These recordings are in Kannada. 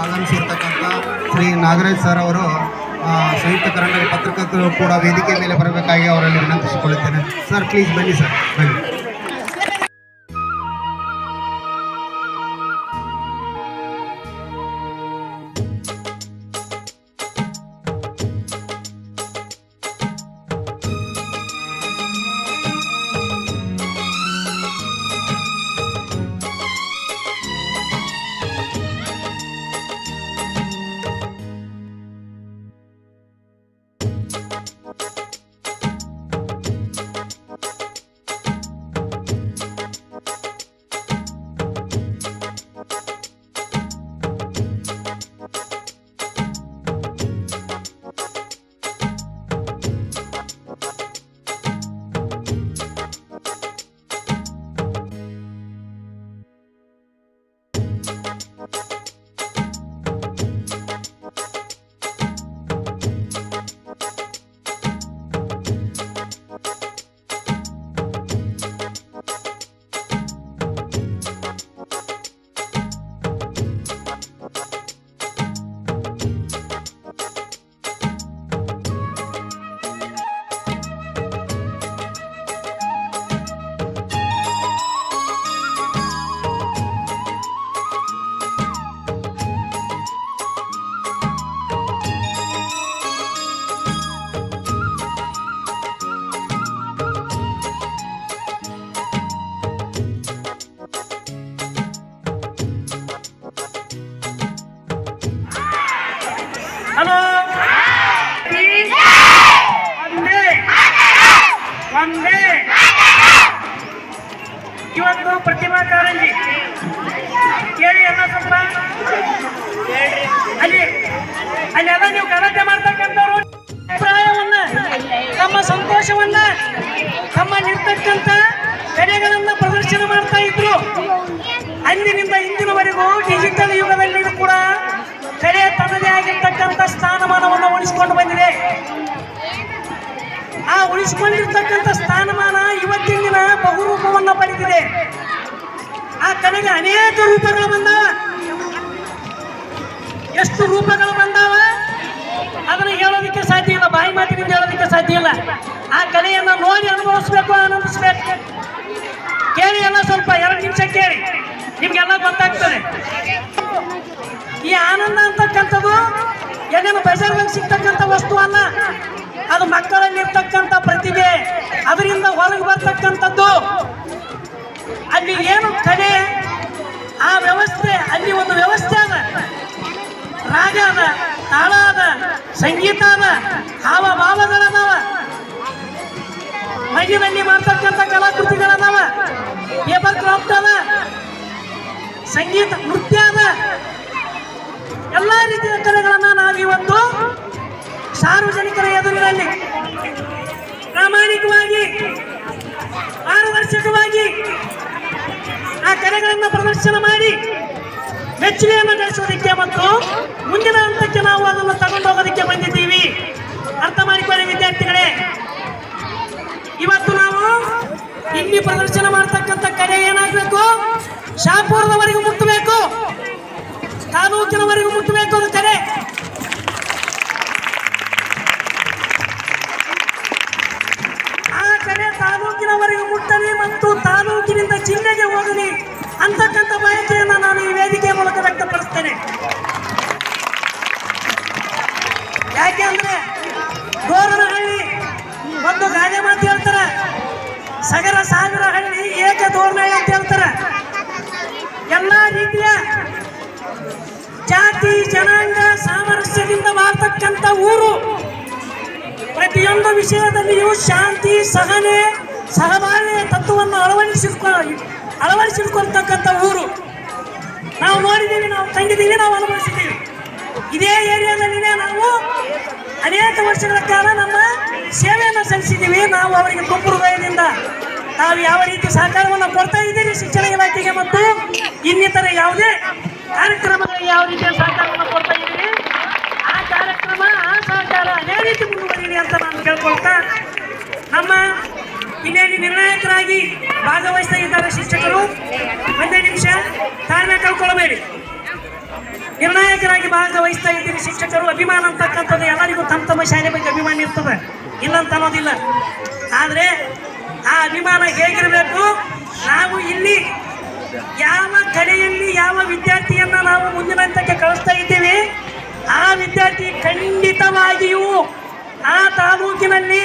ಆಗಮಿಸಿರ್ತಕ್ಕಂಥ ಶ್ರೀ ನಾಗರಾಜ್ ಸರ್ ಅವರು ಸಂಯುಕ್ತ ಕರ್ನಾಟಕ ಪತ್ರಕರ್ತರು ಕೂಡ ವೇದಿಕೆ ಮೇಲೆ ಬರಬೇಕಾಗಿ ಅವರಲ್ಲಿ ವಿನಂತಿಸಿಕೊಳ್ಳುತ್ತೇನೆ. ಸರ್ ಪ್ಲೀಸ್ ಬನ್ನಿ ಸರ್, ಬನ್ನಿ. ಹಲೋ, ಒಂದೇ ಇವತ್ತು ಪ್ರತಿಮಾ ಕಾರಂಜಿ ಕೇಳಿ ಎಲ್ಲ ಸ್ವಲ್ಪ ಅಲ್ಲಿ ಅಲ್ಲೆಲ್ಲ ನೀವು ಗಲಾಟೆ ಮಾಡ್ತಕ್ಕಂಥವ್ರು ಅಭಿಪ್ರಾಯವನ್ನ, ತಮ್ಮ ಸಂತೋಷವನ್ನ, ತಮ್ಮಲ್ಲಿರ್ತಕ್ಕಂಥ ಕಲೆಗಳನ್ನ ಪ್ರದರ್ಶನ ಮಾಡ್ತಾ ಇದ್ರು. ಅಂದಿನಿಂದ ಇಂದಿನವರೆಗೂ ಡಿಜಿಟಲ್ ಯುಗದಲ್ಲಿಯೂ ಕೂಡ ಕಲೆ ತನ್ನದೇ ಆಗಿರ್ತಕ್ಕಂಥ ಸ್ಥಾನಮಾನವನ್ನು ಉಳಿಸಿಕೊಂಡು ಬಂದಿದೆ. ಆ ಉಳಿಸಿಕೊಂಡಿರ್ತಕ್ಕಂಥ ಸ್ಥಾನಮಾನ ಇವತ್ತಿನ ದಿನ ಬಹುರೂಪವನ್ನು ಪಡೆದಿದೆ. ಆ ಕಲೆಗೆ ಅನೇಕ ರೂಪಗಳು ಬಂದಾವ. ಎಷ್ಟು ರೂಪಗಳು ಬಂದಾವ ಅದನ್ನು ಹೇಳೋದಕ್ಕೆ ಸಾಧ್ಯ ಇಲ್ಲ, ಬಾಯಿ ಮಾತಿನಿಂದ ಹೇಳೋದಕ್ಕೆ ಸಾಧ್ಯ ಇಲ್ಲ. ಆ ಕಲೆಯನ್ನು ನೋಡಿ ಅನುಭವಿಸ್ಬೇಕು, ಆನಂದಿಸ್ಬೇಕು. ಕೇಳಿ ಎಲ್ಲ ಸ್ವಲ್ಪ 2 ನಿಮಿಷ ಕೇಳಿ, ನಿಮ್ಗೆಲ್ಲ ಗೊತ್ತಾಗ್ತದೆ. ಈ ಆನಂದ ಅಂತಕ್ಕಂಥದ್ದು ಏನೇನು ಬಜಾರ್ನಲ್ಲಿ ಸಿಗ್ತಕ್ಕಂಥ ವಸ್ತು ಅಲ್ಲ, ಅದು ಮಕ್ಕಳಲ್ಲಿರ್ತಕ್ಕಂಥ ಪ್ರತಿಭೆ, ಅದರಿಂದ ಹೊರಗೆ ಬರ್ತಕ್ಕಂಥದ್ದು. ಅಲ್ಲಿ ಏನು ಕಲೆ, ಆ ವ್ಯವಸ್ಥೆ, ಅಲ್ಲಿ ಒಂದು ವ್ಯವಸ್ಥೆ ಅದ, ರಾಗ ಅದ, ತಾಳ ಅದ, ಸಂಗೀತ ಅದ, ಹಾವಭಾವಗಳದಾವ, ಮೈಯಲ್ಲಿ ಮಾಡ್ತಕ್ಕಂಥ ಕಲಾಕೃತಿಗಳದಾವ, ಪೇಪರ್ ಕ್ರಾಫ್ಟ್ ಅದ, ಸಂಗೀತ, ನೃತ್ಯ ಅದ. ಎಲ್ಲ ರೀತಿಯ ಕಲೆಗಳನ್ನ ನಾವಿವತ್ತು ಸಾರ್ವಜನಿಕರ ಎದುರಿನಲ್ಲಿ ಪ್ರಾಮಾಣಿಕವಾಗಿ, ಪಾರದರ್ಶಕವಾಗಿ ಆ ಕಲೆಗಳನ್ನು ಪ್ರದರ್ಶನ ಮಾಡಿ ಮೆಚ್ಚುಗೆಯನ್ನು ಗಳಿಸೋದಕ್ಕೆ ಮತ್ತು ಮುಂದಿನ ಹಂತಕ್ಕೆ ನಾವು ಅದನ್ನು ತಗೊಂಡೋಗೋದಕ್ಕೆ ಬಂದಿದ್ದೀವಿ. ಅರ್ಥ ಮಾಡಿಕೊಳ್ಳಿ ವಿದ್ಯಾರ್ಥಿಗಳೇ. ಇವತ್ತು ನಾವು ಇಲ್ಲಿ ಪ್ರದರ್ಶನ ಮಾಡ್ತಕ್ಕಂಥ ಕಲೆ ಏನಾಗಬೇಕು, ಶಾಪುರದವರೆಗೂ ಮುಟ್ಟಬೇಕು, ತಾಲೂಕಿನವರೆಗೂ ಮುಟ್ಟಬೇಕು. ಅದು ಕಲೆ. ಆ ಕಲೆ ತಾಲೂಕಿನವರೆಗೂ ಮುಟ್ಟಲಿ ಮತ್ತು ತಾಲೂಕಿನಿಂದ ಜಿಲ್ಲೆಗೆ ಹೋಗಲಿ ಅಂತಕ್ಕಂಥ ಬಯಕೆಯನ್ನು ನಾನು ಈ ವೇದಿಕೆ ಮೂಲಕ ವ್ಯಕ್ತಪಡಿಸ್ತೇನೆ. ಯಾಕೆ ಅಂದ್ರೆ ದೋರನಹಳ್ಳಿ ಒಂದು ಗಾದೆ ಮಾತು ಹೇಳ್ತಾರೆ, ಸಗರ ಸಾವಿರ ಹಳ್ಳಿ ಏಕ ದೋರನಹಳ್ಳಿ ಅಂತ ಹೇಳ್ತಾರೆ. ಎಲ್ಲ ರೀತಿಯ ಜಾತಿ ಜನಾಂಗ ಸಾಮರಸ್ಯದಿಂದ ಬಾಳ್ತಕ್ಕಂಥ ಊರು. ಪ್ರತಿಯೊಂದು ವಿಷಯದಲ್ಲಿಯೂ ಶಾಂತಿ, ಸಹನೆ, ಸಹಬಾಳ್ವೆಯ ತತ್ವವನ್ನು ಅಳವಡಿಸಿಕೊಳ್ತಕ್ಕಂಥ ಊರು. ನಾವು ನೋಡಿದ್ದೀವಿ, ನಾವು ಕಂಡಿದ್ದೀವಿ, ನಾವು ಅನುಭವಿಸಿದ್ದೀವಿ. ಇದೇ ಏರಿಯಾದಲ್ಲಿನೇ ನಾವು ಅನೇಕ ವರ್ಷಗಳ ಕಾಲ ನಮ್ಮ ಸೇವೆಯನ್ನು ಸಲ್ಲಿಸಿದ್ದೀವಿ. ನಾವು ಅವರಿಗೆ ತುಂಬ ಹೃದಯದಿಂದ ನಾವು ಯಾವ ರೀತಿ ಸಹಕಾರವನ್ನು ಕೊಡ್ತಾ ಇದ್ದೀರಿ ಶಿಕ್ಷಣ ಇಲಾಖೆಗೆ ಮತ್ತು ಇನ್ನಿತರ ಯಾವುದೇ ಕಾರ್ಯಕ್ರಮಗಳಿಗೆ ಯಾವ ರೀತಿಯ ಸಹಕಾರವನ್ನು ಕೊಡ್ತಾ ಇದ್ದೀರಿ, ಆ ಕಾರ್ಯಕ್ರಮ, ಆ ಸಹಕಾರ ಅದೇ ರೀತಿ ಮುಂದುವರಿಯಲಿ ಅಂತ ನಾನು ಕೇಳ್ಕೊಳ್ತಾ, ನಮ್ಮ ಇನ್ನೇನು ನಿರ್ಣಾಯಕರಾಗಿ ಭಾಗವಹಿಸ್ತಾ ಇದ್ದಾರೆ ಶಿಕ್ಷಕರು. ಒಂದೇ ನಿಮಿಷ ತಾಳ್ಮೆ ಕಳ್ಕೊಳ್ಳಬೇಡಿ. ನಿರ್ಣಾಯಕರಾಗಿ ಭಾಗವಹಿಸ್ತಾ ಇದ್ದೀರಿ. ಶಿಕ್ಷಕರು ಅಭಿಮಾನ ಅಂತಕ್ಕಂಥದ್ದು ಎಲ್ಲರಿಗೂ ತಮ್ಮ ತಮ್ಮ ಶಾಲೆ ಬಗ್ಗೆ ಅಭಿಮಾನ ಇರ್ತದೆ, ಇಲ್ಲಂತ ಅನ್ನೋದಿಲ್ಲ. ಆದರೆ ಆ ಅಭಿಮಾನ ಹೇಗಿರಬೇಕು, ನಾವು ಇಲ್ಲಿ ಯಾವ ಕಡೆಯಲ್ಲಿ ಯಾವ ವಿದ್ಯಾರ್ಥಿಯನ್ನ ನಾವು ಮುಂದಿನ ಹಂತಕ್ಕೆ ಕಳಿಸ್ತಾ ಇದ್ದೀವಿ, ಆ ವಿದ್ಯಾರ್ಥಿ ಖಂಡಿತವಾಗಿಯೂ ಆ ತಾಲೂಕಿನಲ್ಲಿ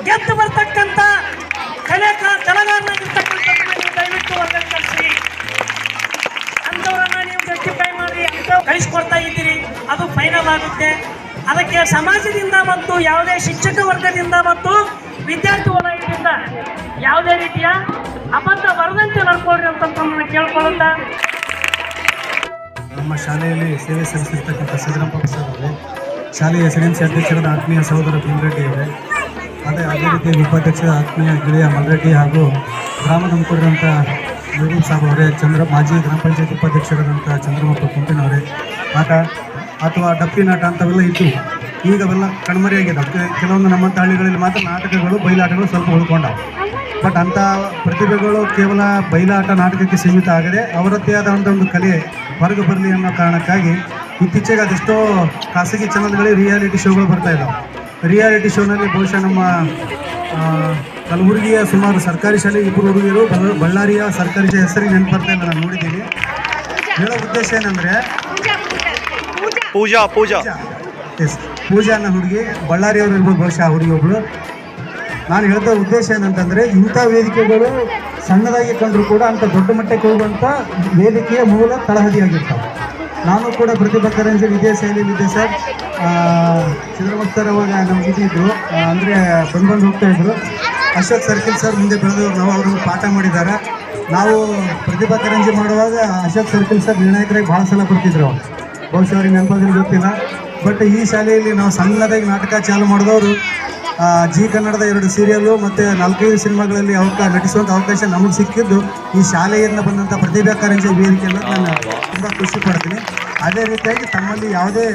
ಗೆದ್ದು ಬರ್ತಕ್ಕಂಥ ಕಲೆಗಾರನಾಗಿರ್ತಕ್ಕಂಥದ್ದನ್ನ ನೀವು ದಯವಿಟ್ಟು ಹೊರಗೆ ಕಳಿಸಿ. ಅಂಥವ್ರನ್ನ ನೀವು ಜಸ್ಟಿಫೈ ಮಾಡಿ ಅಂಥವ್ರು ಕಳಿಸ್ಕೊಡ್ತಾ ಇದ್ದೀರಿ, ಅದು ಫೈನಲ್ ಆಗುತ್ತೆ. ಅದಕ್ಕೆ ಸಮಾಜದಿಂದ ಮತ್ತು ಯಾವುದೇ ಶಿಕ್ಷಕ ವರ್ಗದಿಂದ ಮತ್ತು ವಿದ್ಯಾರ್ಥಿ ವಲಯದಿಂದ ಯಾವುದೇ ರೀತಿಯ ಅಬದ್ಧ ಬರದಂತೆ ನಡ್ಕೊಳ್ರಿ ಅಂತ ತಮ್ಮನ್ನು ಕೇಳ್ಕೊಳ್ಳುತ್ತಾ, ನಮ್ಮ ಶಾಲೆಯಲ್ಲಿ ಸೇವೆ ಸಲ್ಲಿಸಿರ್ತಕ್ಕಂಥ ಸಿದ್ದರಾಮಪ್ಪ ಸರ್ ಅವರೇ, ಶಾಲೆಯ SNMC ಅಧ್ಯಕ್ಷರಾದ ಆತ್ಮೀಯ ಸಹೋದರ ಭೀಮರೆಡ್ಡಿ ಅವರೇ, ಅದೇ ರೀತಿ ಉಪಾಧ್ಯಕ್ಷರ ಆತ್ಮೀಯ ಗೆಳೆಯ ಮಲ್ರೆಡ್ಡಿ ಹಾಗೂ ಗ್ರಾಮದ ಮುಖಂಡರಂಥ ಯೂರುಲ್ ಸಾಬ್ ಅವರೇ, ಮಾಜಿ ಗ್ರಾಮ ಪಂಚಾಯತ್ ಉಪಾಧ್ಯಕ್ಷರಾದಂಥ ಚಂದ್ರಮಪ್ಪ ಕುಂಪಿನವರೇ, ಆಟ ಅಥವಾ ಡಪ್ಪಿ ನಾಟ ಅಂಥವೆಲ್ಲ ಇದ್ದು ಈಗ ಅವೆಲ್ಲ ಕಣ್ಮರೆಯಾಗಿದೆ. ಕೆಲವೊಂದು ನಮ್ಮಂಥ ಹಳ್ಳಿಗಳಲ್ಲಿ ಮಾತ್ರ ನಾಟಕಗಳು ಬಯಲಾಟಗಳು ಸ್ವಲ್ಪ ಉಳ್ಕೊಂಡವು. ಬಟ್ ಅಂಥ ಪ್ರತಿಭೆಗಳು ಕೇವಲ ಬಯಲಾಟ ನಾಟಕಕ್ಕೆ ಸೀಮಿತ ಆಗದೆ ಅವರದ್ದೇ ಆದಂಥ ಒಂದು ಕಲೆ ಹೊರಗೆ ಬರಲಿ ಅನ್ನೋ ಕಾರಣಕ್ಕಾಗಿ ಇತ್ತೀಚೆಗೆ ಅದೆಷ್ಟೋ ಖಾಸಗಿ ಚಾನಲ್ಗಳಲ್ಲಿ ರಿಯಾಲಿಟಿ ಶೋಗಳು ಬರ್ತಾ ಇದ್ದಾವೆ. ರಿಯಾಲಿಟಿ ಶೋನಲ್ಲಿ ಬಹುಶಃ ನಮ್ಮ ಕಲಬುರಗಿಯ ಸುಮಾರು ಸರ್ಕಾರಿ ಶಾಲೆ 2 ಹುಡುಗಿಯರು, ಬಳ್ಳಾರಿಯ ಸರ್ಕಾರಿ ಶಾಲೆ ಹೆಸರಿಗೆ ನೆನಪು ಬರ್ತಾ ಇಲ್ಲ, ನಾನು ನೋಡಿದ್ದೀನಿ. ಹೇಳೋ ಉದ್ದೇಶ ಏನಂದರೆ ಪೂಜಾ ಅನ್ನೋ ಹುಡುಗಿ, ಬಳ್ಳಾರಿಯವರು ಇರ್ಬೋದು ಬಹುಶಃ ಆ ಹುಡುಗಿ ಒಬ್ಬಳು. ನಾನು ಹೇಳ್ತಾ ಉದ್ದೇಶ ಏನಂತಂದರೆ ಇಂಥ ವೇದಿಕೆಗಳು ಸಣ್ಣದಾಗಿ ಕಂಡರೂ ಕೂಡ ಅಂಥ ದೊಡ್ಡ ಮಟ್ಟಕ್ಕೆ ಹೋಗುವಂಥ ವೇದಿಕೆಯ ಮೂಲ ತಳಹದಿಯಾಗಿರ್ತಾವೆ. ನಾನು ಕೂಡ ಪ್ರತಿಭಾ ಕಾರಂಜಿ ಇದೇ ಶೈಲಿಯಲ್ಲಿದ್ದೆ ಸರ್. ಸಿದ್ದರಾಮಯ್ಯ ಸರ್ ಅವಾಗ ನಮ್ಗೆ ಇದ್ದಿದ್ರು, ಅಂದರೆ ಬಂದು ಹೋಗ್ತಾ ಇದ್ರು. ಅಶೋಕ್ ಸರ್ಕಿಲ್ ಸರ್ ಮುಂದೆ ಬೆಳೆದವರು, ನಾವು ಅವ್ರಿಗೆ ಪಾಠ ಮಾಡಿದ್ದಾರೆ. ನಾವು ಪ್ರತಿಭಾ ಕಾರಂಜಿ ಮಾಡುವಾಗ ಅಶೋಕ್ ಸರ್ಕಿಲ್ ಸರ್ ನಿರ್ಣಾಯಕರಾಗಿ ಭಾಳ ಸಲ ಬರ್ತಿದ್ರು ಅವರು. ಬಹುಶಃ ಅವ್ರಿಗೆ ನೆನಪಾದ್ರೆ ಗೊತ್ತಿಲ್ಲ. ಬಟ್ ಈ ಶಾಲೆಯಲ್ಲಿ ನಾವು ಸಣ್ಣದಾಗಿ ನಾಟಕ ಚಾಲು ಮಾಡಿದವರು ಜಿ ಕನ್ನಡದ 2 ಸೀರಿಯಲ್ಲು ಮತ್ತು 4-5 ಸಿನಿಮಾಗಳಲ್ಲಿ ನಟಿಸುವಂಥ ಅವಕಾಶ ನಮಗೆ ಸಿಕ್ಕಿದ್ದು ಈ ಶಾಲೆಯಿಂದ ಬಂದಂಥ ಪ್ರತಿಭಾ ಕಾರಂಜಿ ವೇದಿಕೆಯನ್ನು ನಾನು ತುಂಬ ಖುಷಿ ಪಡ್ತೀನಿ. ಅದೇ ರೀತಿಯಾಗಿ ತಮ್ಮಲ್ಲಿ ಯಾವುದೇ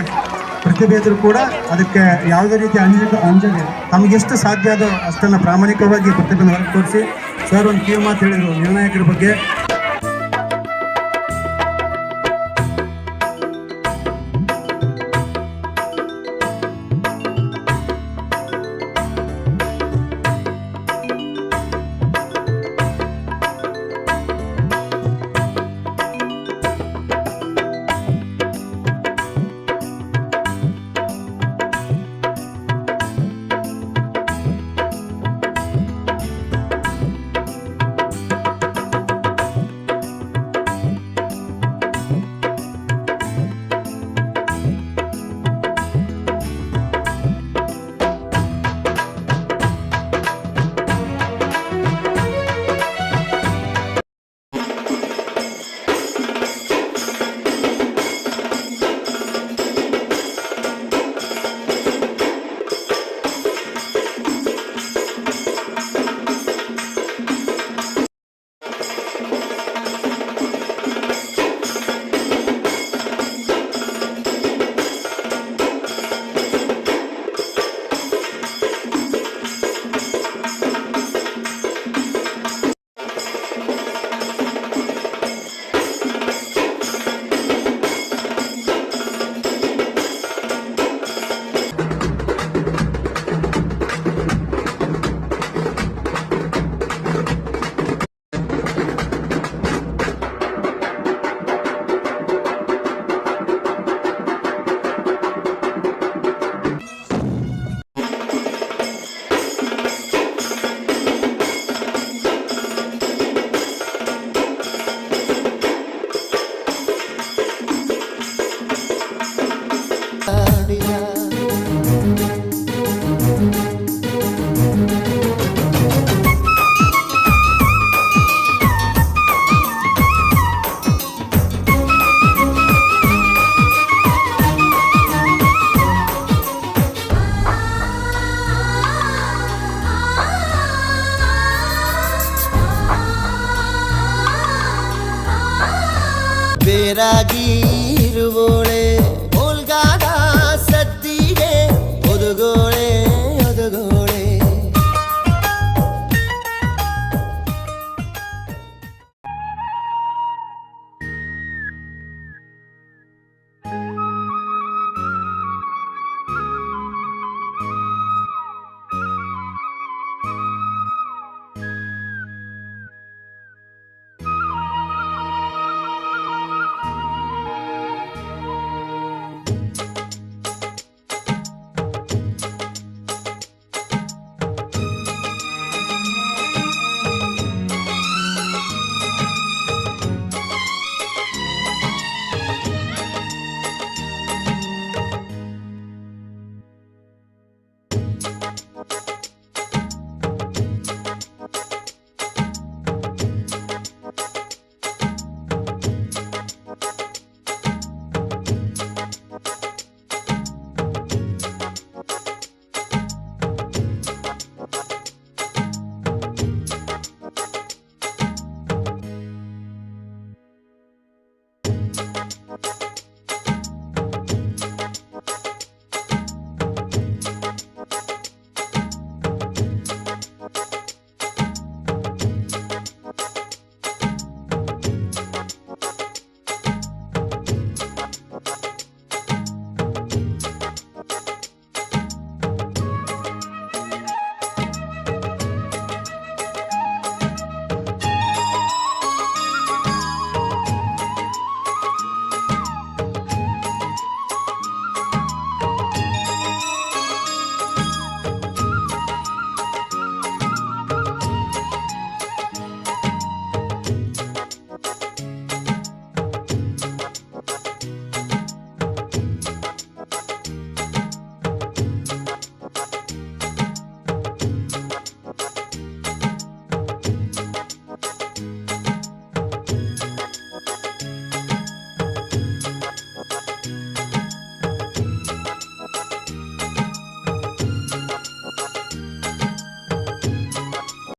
ಪ್ರತಿಭೆ ಇದ್ದರೂ ಕೂಡ ಅದಕ್ಕೆ ಯಾವುದೇ ರೀತಿ ಅಂಜದೆ ತಮಗೆಷ್ಟು ಸಾಧ್ಯ ಅದೋ ಅಷ್ಟನ್ನು ಪ್ರಾಮಾಣಿಕವಾಗಿ ಪ್ರತಿಭೆಯನ್ನು ಹೊರಗೆ ತೋರಿಸಿ. ಸರ್ ಒಂದು ಕಿವಿ ಮಾತು ಹೇಳಿದರು ನಿರ್ಣಾಯಕರ ಬಗ್ಗೆ. ಬೇರಾಗಿರುವೋಣ